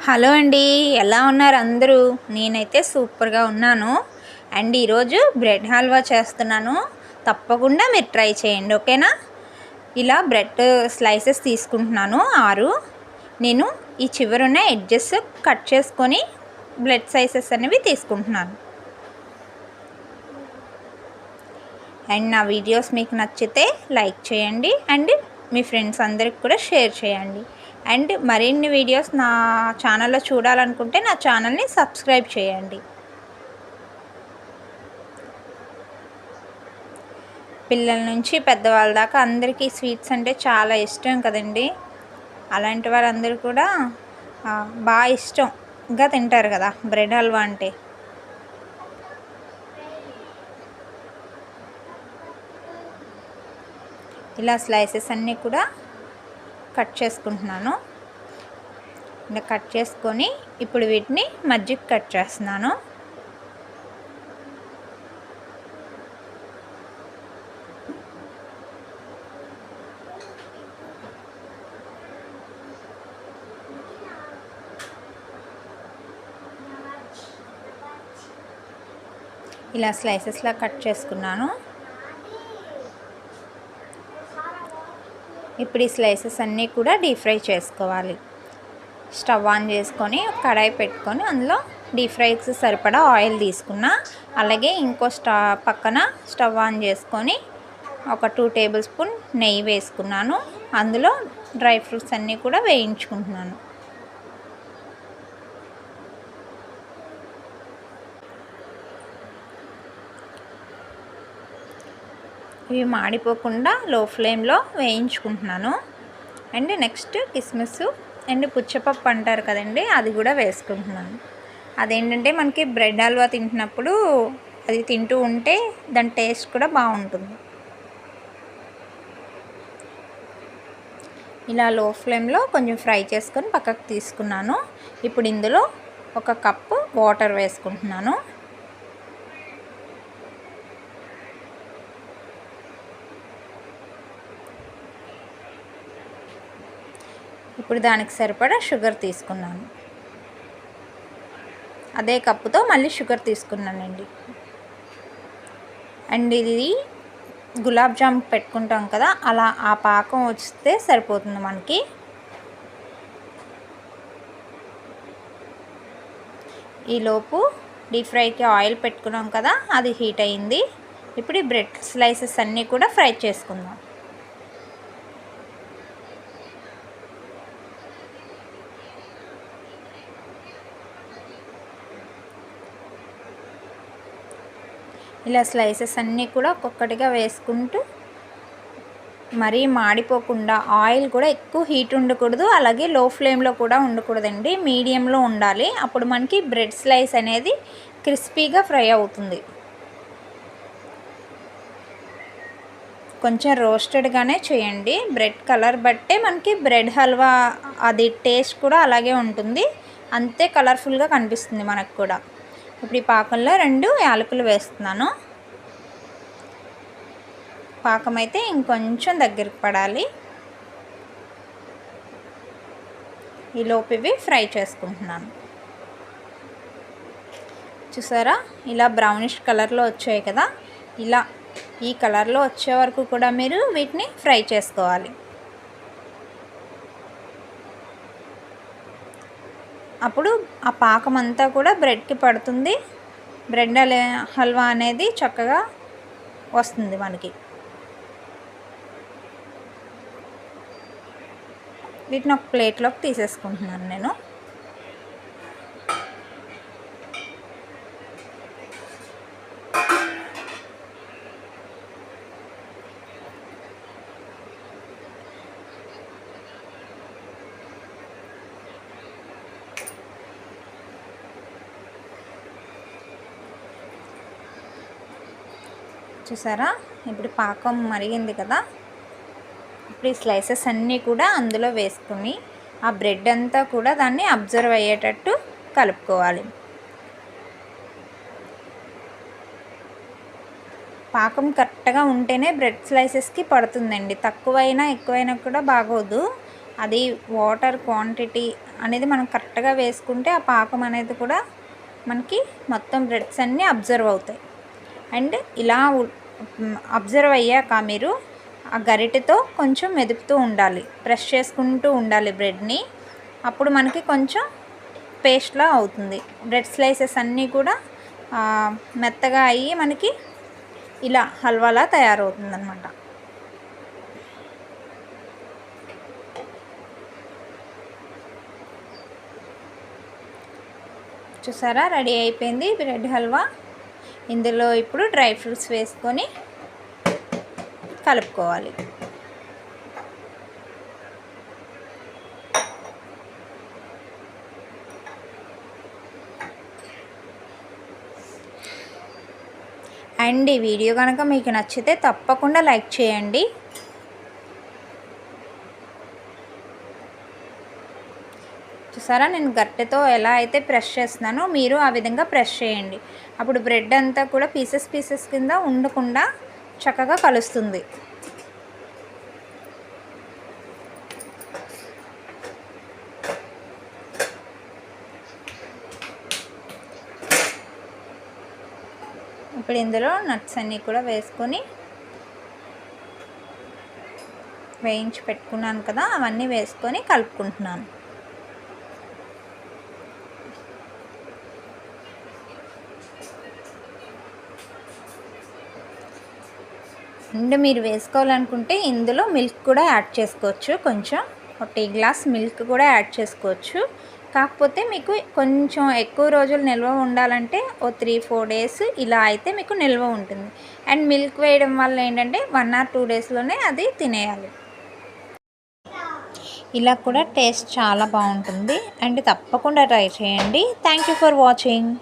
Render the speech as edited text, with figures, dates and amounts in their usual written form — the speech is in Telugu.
హలో అండి, ఎలా ఉన్నారు అందరూ? నేనైతే సూపర్గా ఉన్నాను. అండ్ ఈరోజు బ్రెడ్ హల్వా చేస్తున్నాను. తప్పకుండా మీరు ట్రై చేయండి, ఓకేనా? ఇలా బ్రెడ్ స్లైసెస్ తీసుకుంటున్నాను 6. నేను ఈ చివరున్న ఎడ్జెస్ కట్ చేసుకొని బ్రెడ్ స్లైసెస్ అనేవి తీసుకుంటున్నాను. అండ్ నా వీడియోస్ మీకు నచ్చితే లైక్ చేయండి అండ్ మీ ఫ్రెండ్స్ అందరికి కూడా షేర్ చేయండి. అండ్ మరిన్ని వీడియోస్ నా ఛానల్లో చూడాలనుకుంటే నా ఛానల్ని సబ్స్క్రైబ్ చేయండి. పిల్లల నుంచి పెద్దవాళ్ళ దాకా అందరికీ స్వీట్స్ అంటే చాలా ఇష్టం కదండి. అలాంటి వాళ్ళందరూ కూడా బాగా ఇష్టంగా తింటారు కదా బ్రెడ్ హల్వా అంటే. ఇలా స్లైసెస్ అన్నీ కూడా కట్ చేసుకుంటున్నాను. ఇలా కట్ చేసుకొని ఇప్పుడు వీటిని మధ్యకి కట్ చేస్తున్నాను. ఇలా స్లైసెస్లా కట్ చేసుకున్నాను. ఇప్పుడు ఈ స్లైసెస్ అన్నీ కూడా డీప్ ఫ్రై చేసుకోవాలి. స్టవ్ ఆన్ చేసుకొని కడాయి పెట్టుకొని అందులో డీప్ ఫ్రైకి సరిపడా ఆయిల్ తీసుకున్నా. అలాగే ఇంకో పక్కన స్టవ్ ఆన్ చేసుకొని ఒక 2 టేబుల్ స్పూన్ నెయ్యి వేసుకున్నాను. అందులో డ్రై ఫ్రూట్స్ అన్నీ కూడా వేయించుకుంటున్నాను. ఇవి మాడిపోకుండా లో ఫ్లేమ్లో వేయించుకుంటున్నాను. అండ్ నెక్స్ట్ కిస్మిస్ అండ్ పుచ్చపప్పు అంటారు కదండి, అది కూడా వేసుకుంటున్నాను. అదేంటంటే మనకి బ్రెడ్ హల్వా తింటున్నప్పుడు అది తింటూ ఉంటే దాని టేస్ట్ కూడా బాగుంటుంది. ఇలా లో ఫ్లేమ్లో కొంచెం ఫ్రై చేసుకొని పక్కకు తీసుకున్నాను. ఇప్పుడు ఇందులో 1 కప్పు వాటర్ వేసుకుంటున్నాను. ఇప్పుడు దానికి సరిపడా షుగర్ తీసుకున్నాను. అదే కప్పుతో మళ్ళీ షుగర్ తీసుకున్నానండి. అండ్ ఇది గులాబ్ జామ్ పెట్టుకుంటాం కదా, అలా ఆ పాకం వస్తే సరిపోతుంది మనకి. ఈలోపు డీప్ ఫ్రైకి ఆయిల్ పెట్టుకున్నాం కదా, అది హీట్ అయింది. ఇప్పుడు ఈ బ్రెడ్ స్లైసెస్ అన్నీ కూడా ఫ్రై చేసుకుందాం. ఇలా స్లైసెస్ అన్నీ కూడా ఒక్కొక్కటిగా వేసుకుంటూ మరీ మాడిపోకుండా, ఆయిల్ కూడా ఎక్కువ హీట్ ఉండకూడదు, అలాగే లో ఫ్లేమ్లో కూడా ఉండకూడదండి, మీడియంలో ఉండాలి. అప్పుడు మనకి బ్రెడ్ స్లైస్ అనేది క్రిస్పీగా ఫ్రై అవుతుంది. కొంచెం రోస్టెడ్గానే చేయండి. బ్రెడ్ కలర్ బట్టే మనకి బ్రెడ్ హల్వా అది టేస్ట్ కూడా అలాగే ఉంటుంది, అంతే కలర్ఫుల్గా కనిపిస్తుంది మనకు కూడా. ఇప్పుడు ఈ పాకంలో 2 యాలకులు వేస్తున్నాను. పాకం అయితే ఇంకొంచెం దగ్గరికి పడాలి. ఈలోపు ఇవి ఫ్రై చేసుకుంటున్నాను. చూసారా, ఇలా బ్రౌనిష్ కలర్లో వచ్చాయి కదా, ఇలా ఈ కలర్లో వచ్చే వరకు కూడా మీరు వీటిని ఫ్రై చేసుకోవాలి. అప్పుడు ఆ పాకం అంతా కూడా బ్రెడ్కి పడుతుంది. బ్రెడ్ హల్వా అనేది చక్కగా వస్తుంది మనకి. వీటిని ఒక ప్లేట్లోకి తీసేసుకుంటున్నాను నేను. చూసారా, ఇప్పుడు పాకం మరిగింది కదా. ఇప్పుడు ఈ స్లైసెస్ అన్నీ కూడా అందులో వేసుకుని ఆ బ్రెడ్ అంతా కూడా దాన్ని అబ్జర్వ్ అయ్యేటట్టు కలుపుకోవాలి. పాకం కరెక్ట్గా ఉంటేనే బ్రెడ్ స్లైసెస్కి పడుతుందండి. తక్కువైనా ఎక్కువైనా కూడా బాగోదు. అది వాటర్ క్వాంటిటీ అనేది మనం కరెక్ట్గా వేసుకుంటే ఆ పాకం అనేది కూడా మనకి మొత్తం బ్రెడ్స్ అన్నీ అబ్జర్వ్ అవుతాయి. అండ్ ఇలా అబ్జర్వ్ అయ్యాక మీరు ఆ గరిటెతో కొంచెం మెదుపుతూ ఉండాలి, ప్రెస్ చేసుకుంటూ ఉండాలి బ్రెడ్ని. అప్పుడు మనకి కొంచెం పేస్ట్లా అవుతుంది. బ్రెడ్ స్లైసెస్ అన్నీ కూడా మెత్తగా అయ్యి మనకి ఇలా హల్వాలా తయారవుతుంది అన్నమాట. చూసారా, రెడీ అయిపోయింది బ్రెడ్ హల్వా. ఇందులో ఇప్పుడు డ్రై ఫ్రూట్స్ వేసుకొని కలుపుకోవాలి. అండ్ ఈ వీడియో కనుక మీకు నచ్చితే తప్పకుండా లైక్ చేయండి. చూసారా, నేను గట్టెతో ఎలా అయితే ప్రెస్ చేస్తున్నానో మీరు ఆ విధంగా ప్రెస్ చేయండి. అప్పుడు బ్రెడ్ అంతా కూడా పీసెస్ పీసెస్ కింద ఉండకుండా చక్కగా కలుస్తుంది. ఇప్పుడు ఇందులో నట్స్ అన్నీ కూడా వేసుకొని వేయించి పెట్టుకున్నాను కదా, అవన్నీ వేసుకొని కలుపుకుంటున్నాను. అండ్ మీరు వేసుకోవాలనుకుంటే ఇందులో మిల్క్ కూడా యాడ్ చేసుకోవచ్చు. కొంచెం ఒక టీ గ్లాస్ మిల్క్ కూడా యాడ్ చేసుకోవచ్చు. కాకపోతే మీకు కొంచెం ఎక్కువ రోజులు నిల్వ ఉండాలంటే ఓ 3-4 డేస్ ఇలా అయితే మీకు నిల్వ ఉంటుంది. అండ్ మిల్క్ వేయడం వల్ల ఏంటంటే 1 or 2 డేస్లోనే అది తినేయాలి. ఇలా కూడా టేస్ట్ చాలా బాగుంటుంది. అండ్ తప్పకుండా ట్రై చేయండి. Thank you for watching.